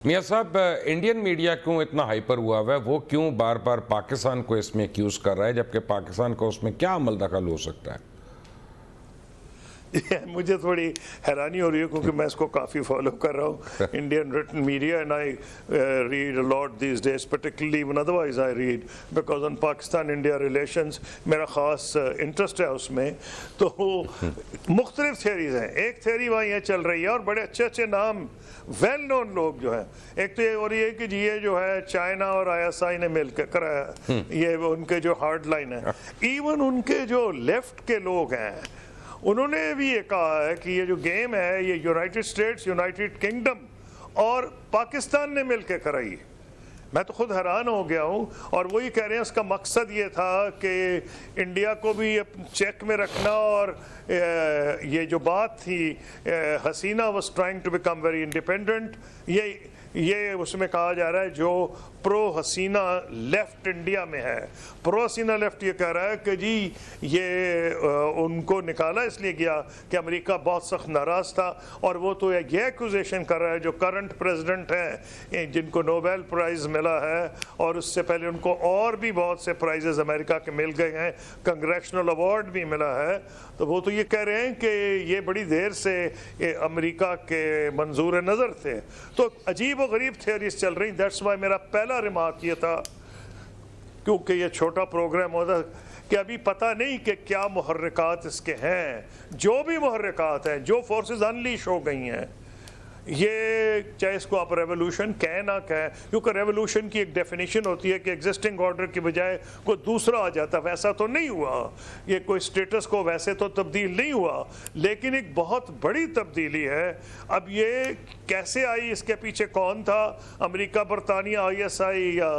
میاں صاحب، Indian media کیوں اتنا ہائپر ہوا ہے؟ وہ کیوں بار بار پاکستان کو اس میں ایکیوز کر رہا ہے، جبکہ پاکستان کو اس میں کیا عمل دخل ہو سکتا ہے؟ مجھے تھوڑی حیرانی ہو رہی ہے کیونکہ میں اس کو کافی فالو کر رہا ہوں Indian return media and I read a lot these days, particularly even otherwise I read because on Pakistan India relations میرا خاص انٹرسٹ ہے اس میں. تو مختلف تھیوریز ہیں. ایک تھیوری وہاں یہ چل رہی ہے اور بڑے اچھے اچھے نام ویل نون لوگ جو ہیں. ایک تو یہ ہو رہی ہے کہ یہ جو ہے چائنا اور ISI نے مل کے کرایا، یہ ان کے جو ہارڈ لائن ہے. ایون ان کے جو لیفٹ کے لوگ ہیں انہوں نے بھی یہ کہا ہے کہ یہ جو گیم ہے یہ یونائٹڈ اسٹیٹس، یونائٹڈ کنگڈم اور پاکستان نے مل کے کرائی. میں تو خود حیران ہو گیا ہوں. اور وہی کہہ رہے ہیں اس کا مقصد یہ تھا کہ انڈیا کو بھی چیک میں رکھنا، اور یہ جو بات تھی Hasina was trying to become very independent, یہ اس میں کہا جا رہا ہے جو پرو حسینہ لیفٹ انڈیا میں ہے. پرو حسینہ لیفٹ یہ کہہ رہا ہے کہ جی یہ ان کو نکالا اس لیے گیا کہ امریکہ بہت سخت ناراض تھا، اور وہ تو یہ ایکوزیشن کر رہا ہے جو کرنٹ پریزیڈنٹ ہیں جن کو نوبیل پرائز ملا ہے، اور اس سے پہلے ان کو اور بھی بہت سے پرائزز امریکہ کے مل گئے ہیں، کنگریشنل ایوارڈ بھی ملا ہے. تو وہ تو یہ کہہ رہے ہیں کہ یہ بڑی دیر سے امریکہ کے منظور نظر تھے. تو عجیب و غریب تھیوریز چل رہی. دیٹس وائی میرا پہلا ریمارک یہ تھا، کیونکہ یہ چھوٹا پروگرام ہوتا کہ ابھی پتہ نہیں کہ کیا محرکات اس کے ہیں. جو بھی محرکات ہیں، جو فورسز انلیش ہو گئی ہیں، یہ چاہے اس کو آپ ریولوشن کہیں نہ کہیں، کیونکہ ریولوشن کی ایک ڈیفینیشن ہوتی ہے کہ ایگزسٹنگ آرڈر کی بجائے کوئی دوسرا آ جاتا. ویسا تو نہیں ہوا، یہ کوئی سٹیٹس کو ویسے تو تبدیل نہیں ہوا، لیکن ایک بہت بڑی تبدیلی ہے. اب یہ کیسے آئی، اس کے پیچھے کون تھا؟ امریکہ، برطانیہ، ISI یا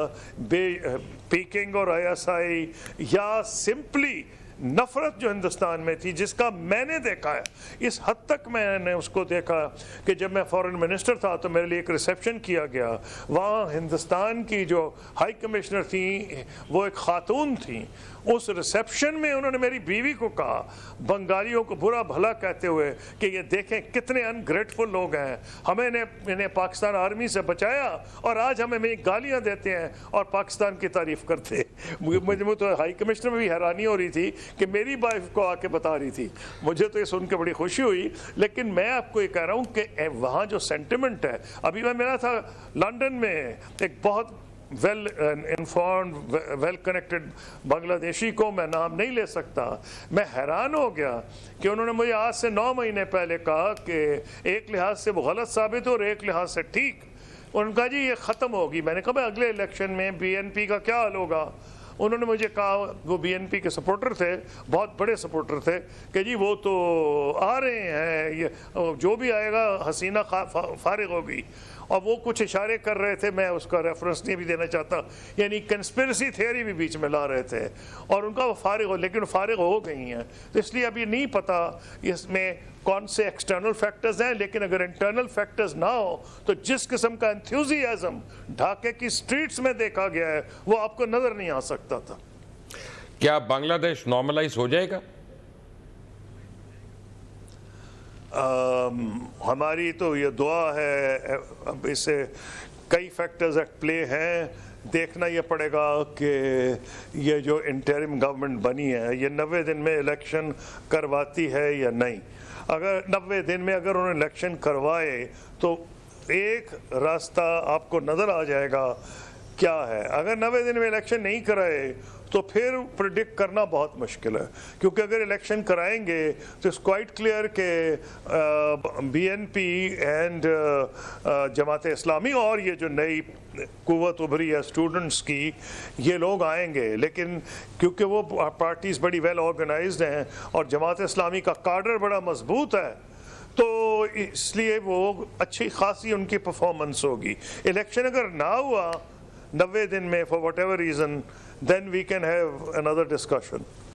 پیکنگ اور ISI، یا سمپلی نفرت جو ہندوستان میں تھی، جس کا میں نے دیکھا ہے. اس حد تک میں نے اس کو دیکھا کہ جب میں فورن منسٹر تھا تو میرے لیے ایک ریسیپشن کیا گیا. وہاں ہندوستان کی جو ہائی کمشنر تھیں وہ ایک خاتون تھیں. اس ریسیپشن میں انہوں نے میری بیوی کو کہا، بنگالیوں کو برا بھلا کہتے ہوئے، کہ یہ دیکھیں کتنے انگریٹفل لوگ ہیں، ہمیں انہیں پاکستان آرمی سے بچایا اور آج ہمیں گالیاں دیتے ہیں اور پاکستان کی تعریف کرتے. مجھے تو ہائی کمشنر میں بھی حیرانی ہو رہی تھی کہ میری وائف کو آ کے بتا رہی تھی. مجھے تو یہ سن کے بڑی خوشی ہوئی. لیکن میں آپ کو یہ کہہ رہا ہوں کہ وہاں جو سینٹیمنٹ ہے، ابھی میں ملا تھا لنڈن میں ایک بہت ویل انفارمڈ، ویل کنیکٹڈ بنگلہ دیشی کو میں نام نہیں لے سکتا. میں حیران ہو گیا کہ انہوں نے مجھے آج سے 9 مہینے پہلے کہا کہ ایک لحاظ سے وہ غلط ثابت ہو اور ایک لحاظ سے ٹھیک. انہوں نے کہا جی یہ ختم ہوگی. میں نے کہا اگلے الیکشن میں BNP کا کیا حل ہوگا؟ انہوں نے مجھے کہا، وہ BNP کے سپورٹر تھے، بہت بڑے سپورٹر تھے، کہ جی وہ تو آ رہے ہیں، یہ جو بھی آئے گا حسینہ فارغ ہوگی. اور وہ کچھ اشارے کر رہے تھے، میں اس کا ریفرنس نہیں بھی دینا چاہتا، یعنی کنسپیرسی تھیوری بھی بیچ میں لا رہے تھے، اور ان کا وہ فارغ ہو، لیکن فارغ ہو گئی ہیں. تو اس لیے ابھی نہیں پتا اس میں کون سے ایکسٹرنل فیکٹرز ہیں. لیکن اگر انٹرنل فیکٹرز نہ ہو تو جس قسم کا انتھیوزیازم ڈھاکے کی سٹریٹس میں دیکھا گیا ہے وہ آپ کو نظر نہیں آ سکتا تھا. کیا بنگلہ دیش نارملائز ہو جائے گا؟ ہماری تو یہ دعا ہے. اب اس سے کئی فیکٹرز ایٹ پلے ہیں. دیکھنا یہ پڑے گا کہ یہ جو انٹرم گورنمنٹ بنی ہے یہ 90 دن میں الیکشن کرواتی ہے یا نہیں. اگر 90 دن میں اگر انہوں نے الیکشن کروائے تو ایک راستہ آپ کو نظر آ جائے گا کیا ہے. اگر 90 دن میں الیکشن نہیں کرائے تو پھر پریڈکٹ کرنا بہت مشکل ہے. کیونکہ اگر الیکشن کرائیں گے تو اٹس کوائٹ کلیئر کہ BNP اینڈ جماعت اسلامی اور یہ جو نئی قوت ابھری ہے اسٹوڈنٹس کی، یہ لوگ آئیں گے. لیکن کیونکہ وہ پارٹیز بڑی ویل آرگنائزڈ ہیں اور جماعت اسلامی کا کاڈر بڑا مضبوط ہے، تو اس لیے وہ اچھی خاصی ان کی پرفارمنس ہوگی. الیکشن اگر نہ ہوا 90 دن میں for whatever reason, then we can have another discussion.